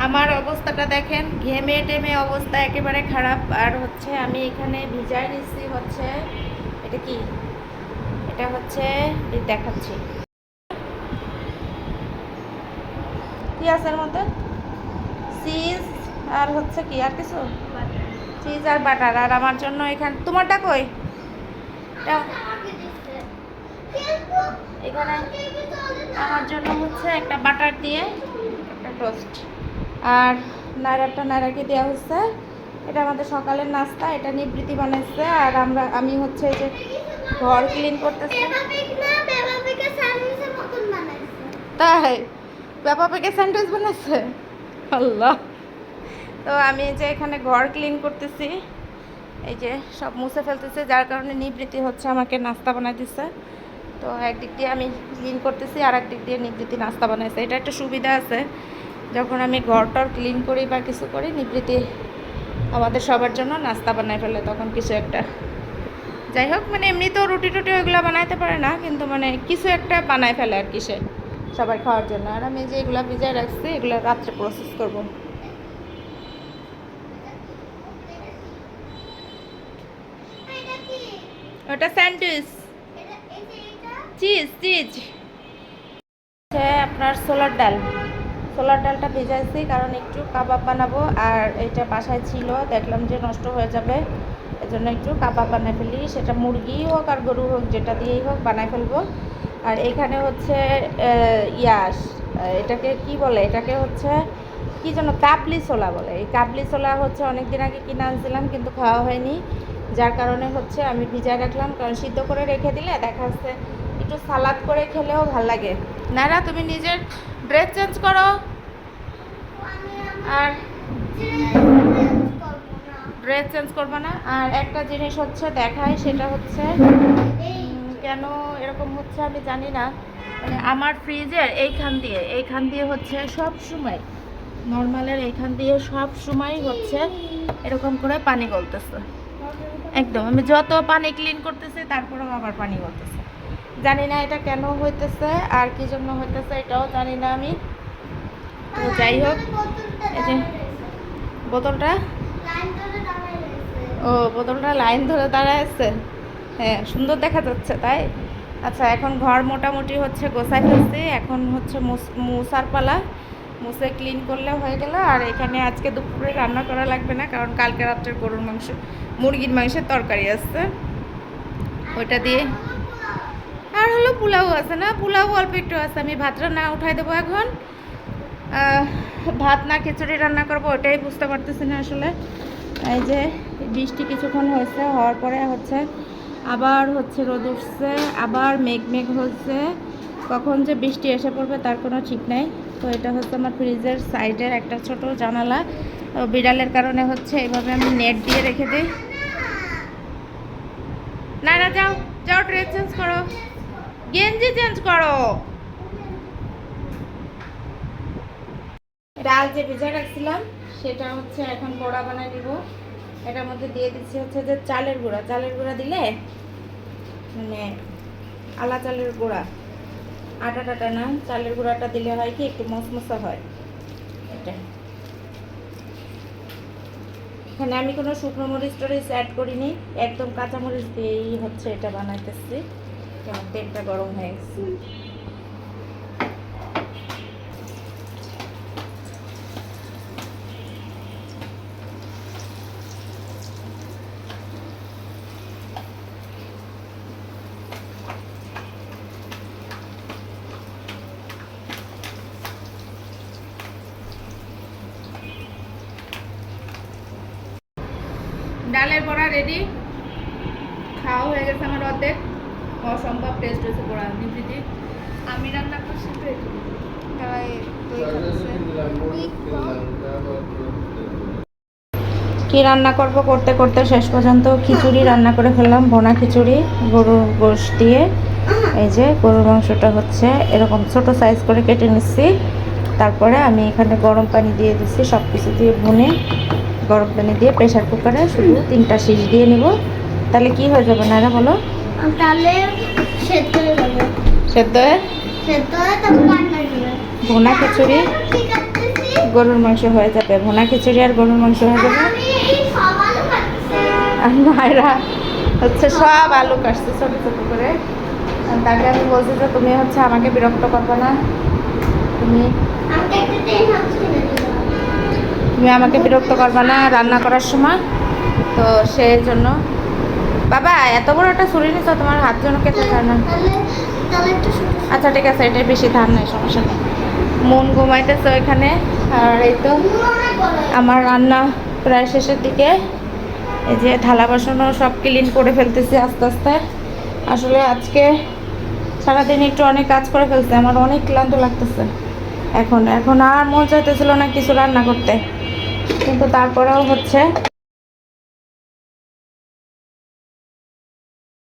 আমার অবস্থাটা দেখেন, ঘেমে টেমে অবস্থা একেবারে খারাপ। আর হচ্ছে আমি এখানে ভিজাই নিচ্ছি হচ্ছে, এটা কি, এটা হচ্ছে দেখাচ্ছি কি আছে এর মধ্যে, চিজ আর হচ্ছে কি আর কিছু, চিজ আর বাটার। আর আমার জন্য এখানে, তোমারটা কই, এখানে আমার জন্য হচ্ছে একটা বাটার দিয়ে একটা টোস্ট, আর নায়রাকে দেওয়া হচ্ছে। এটা আমাদের সকালের নাস্তা, এটা নিবৃত্তি বানাইছে। আর আমি হচ্ছে যে ঘর ক্লিন করতেছি। তাই পেপা পেকে স্যান্ডউইচ বানাইছে, আল্লাহ। তো আমি যে এখানে ঘর ক্লিন করতেছি, এই যে সব মুছে ফেলতেছি, যার কারণে নিবৃত্তি হচ্ছে আমাকে নাস্তা বানাই দিচ্ছে। তো একদিক দিয়ে আমি ক্লিন করতেছি, আর একদিক দিয়ে নিবৃত্তি নাস্তা বানাইছে। এটা একটা সুবিধা আছে, যখন আমি ঘরটার ক্লিন করি বা কিছু করি, নিবৃত্তি আমাদের সবার জন্য নাস্তা বানাই ফেলে তখন কিছু একটা। যাই হোক, মানে এমনি তো রুটি টুটি ওইগুলো বানাইতে পারে না, কিন্তু মানে কিছু একটা বানায় ফেলে আর কি সে সবাই খাওয়ার জন্য। আর আমি যে এগুলো ভিজায় রাখছি, এগুলো রাত্রে প্রসেস করব। ওটা স্যান্ডউইচ, চিজ চিজ আপনার ছোলার ডালটা ভেজাইছি, কারণ একটু কাবাব বানাবো। আর এটা বাসায় ছিল, দেখলাম যে নষ্ট হয়ে যাবে, এজন্য একটু কাবাব বানাই ফেলি। সেটা মুরগি হোক আর গরু হোক, যেটা দিয়েই হোক বানাই ফেলবো। আর এখানে হচ্ছে এটাকে কি বলে, এটাকে হচ্ছে কি যেন কাবলি ছোলা বলে। এই কাবলি ছোলা হচ্ছে অনেক দিন আগে কিনে আনছিলাম, কিন্তু খাওয়া হয়নি, যার কারণে হচ্ছে আমি ভিজায় রাখলাম। কারণ সিদ্ধ করে রেখে দিলে দেখা যাচ্ছে একটু সালাদ করে খেলেও ভাল লাগে। নারা, তুমি নিজের ড্রেস চেঞ্জ করো। আর ড্রেস চেঞ্জ করবো না। আর একটা জিনিস হচ্ছে দেখায়, সেটা হচ্ছে কেন এরকম হচ্ছে আমি জানি না। মানে আমার ফ্রিজের এইখান দিয়ে হচ্ছে সব সময়, নর্মালের এইখান দিয়ে সব সময় হচ্ছে এরকম করে পানি গলতেছে একদম। আমি যত পানি ক্লিন করতেছি, তারপরেও আবার পানি গলতেছে। জানি না এটা কেন হইতেছে, আর কি জন্য হইতেছে এটাও জানি না আমি। তো যাই হোক, এই যে বোতলটা, বোতলটা লাইন ধরে দাঁড়ায় আছে। হ্যাঁ, সুন্দর দেখা যাচ্ছে তাই। আচ্ছা, এখন ঘর মোটামুটি হচ্ছে গোছাই ফেলছি, এখন হচ্ছে মুছার পালা। মুছে ক্লিন করলে হয়ে গেল। আর এখানে আজকে দুপুরে রান্না করা লাগবে না, কারণ কালকে রাত্রের মুরগির মাংসের তরকারি আছে, ওইটা দিয়ে। আর হলো পোলাও আছে, না পোলাও অল্প একটু আছে। আমি ভাত রান্না উঠাই দেবো এখন। ভাত না খিচুড়ি রান্না করবো, ওটাই বুঝতে পারতেছি না আসলে। এই যে বৃষ্টি কিছুক্ষণ হয়েছে, হওয়ার পরে হচ্ছে আবার হচ্ছে রোদ উঠছে, আবার মেঘ হচ্ছে। কখন যে বৃষ্টি এসে পড়বে তার কোনো ঠিক নাই। তো এটা হচ্ছে আমার ফ্রিজের সাইডের একটা ছোট জানালা। বিড়ালের কারণে হচ্ছে এইভাবে আমি নেট দিয়ে রেখে দিই। না যাও যাও, ড্রেস চেঞ্জ করো, গেঞ্জি চেঞ্জ করো। ডাল যে ভেজে রাখছিলাম, সেটা হচ্ছে এখন বড়া বানাই দিব। এটার মধ্যে দিয়ে দিচ্ছি হচ্ছে যে চালের গুঁড়া দিলে, মানে আলা চালের গুঁড়া, আটা টাটা না, চালের গুঁড়াটা দিলে হয় কি একটু মশমশা হয়। এটা এখানে আমি কোনো শুকনো মরিচ টরিচ অ্যাড করিনি, একদম কাঁচামরিচ দিয়েই হচ্ছে এটা বানাইতেছি। কেমন তেলটা গরম হয়ে গেছে। ডালের বড়া রেডি, খাওয়া হয়ে গেছে আমার অর্ধেক। অসম্ভব টেস্ট হয়েছে বড়া। নিবৃত্তি আমি রান্না করছি, কি রান্না করব করতে করতে শেষ পর্যন্ত খিচুড়ি রান্না করে ফেললাম, ভোনা খিচুড়ি গরুর গোশ দিয়ে। এই যে গরুর মাংসটা হচ্ছে এরকম ছোট সাইজ করে কেটে নিচ্ছি। তারপরে আমি এখানে গরম পানি দিয়ে দিচ্ছি, সব কিছু দিয়ে ভুনে গরম পানি দিয়ে প্রেশার কুকারে শুধু 3টা সিজ দিয়ে নিব। তাহলে কি হয়ে যাবে না, বলো? তাহলে সেদ্ধ হয়ে যাবে, সেদ্ধ হয়ে ভুনা খিচুড়ি গরুর মাংস হয়ে যাবে, ভুনা খিচুড়ি আর গরুর মাংস হয়ে যাবে। আর মায়েরা হচ্ছে সব আলু কাটছে ছোটো ছোটো করে। আর তাকে আমি বলছি যে তুমি হচ্ছে আমাকে বিরক্ত করবে না, তুমি আমাকে বিরক্ত করবে না রান্না করার সময়। তো সেই জন্য বাবা এত বড় একটা ছুরি নিছো, তোমার হাত যেন কেটে যায় না। আচ্ছা ঠিক আছে, এটাই বেশি ধার নাই, সমস্যা নেই। মন ঘুমাইতেছে ওইখানে। আর এই তো আমার রান্না প্রায় শেষের দিকে। এই যে থালা বাসনও সব ক্লিন করে ফেলতেছি আস্তে আস্তে। আসলে আজকে সারাদিন একটু অনেক কাজ করে ফেলছে, আমার অনেক ক্লান্ত লাগতেছে এখন। আর মন চাইতেছিল না কিছু রান্না করতে, কিন্তু তারপরেও হচ্ছে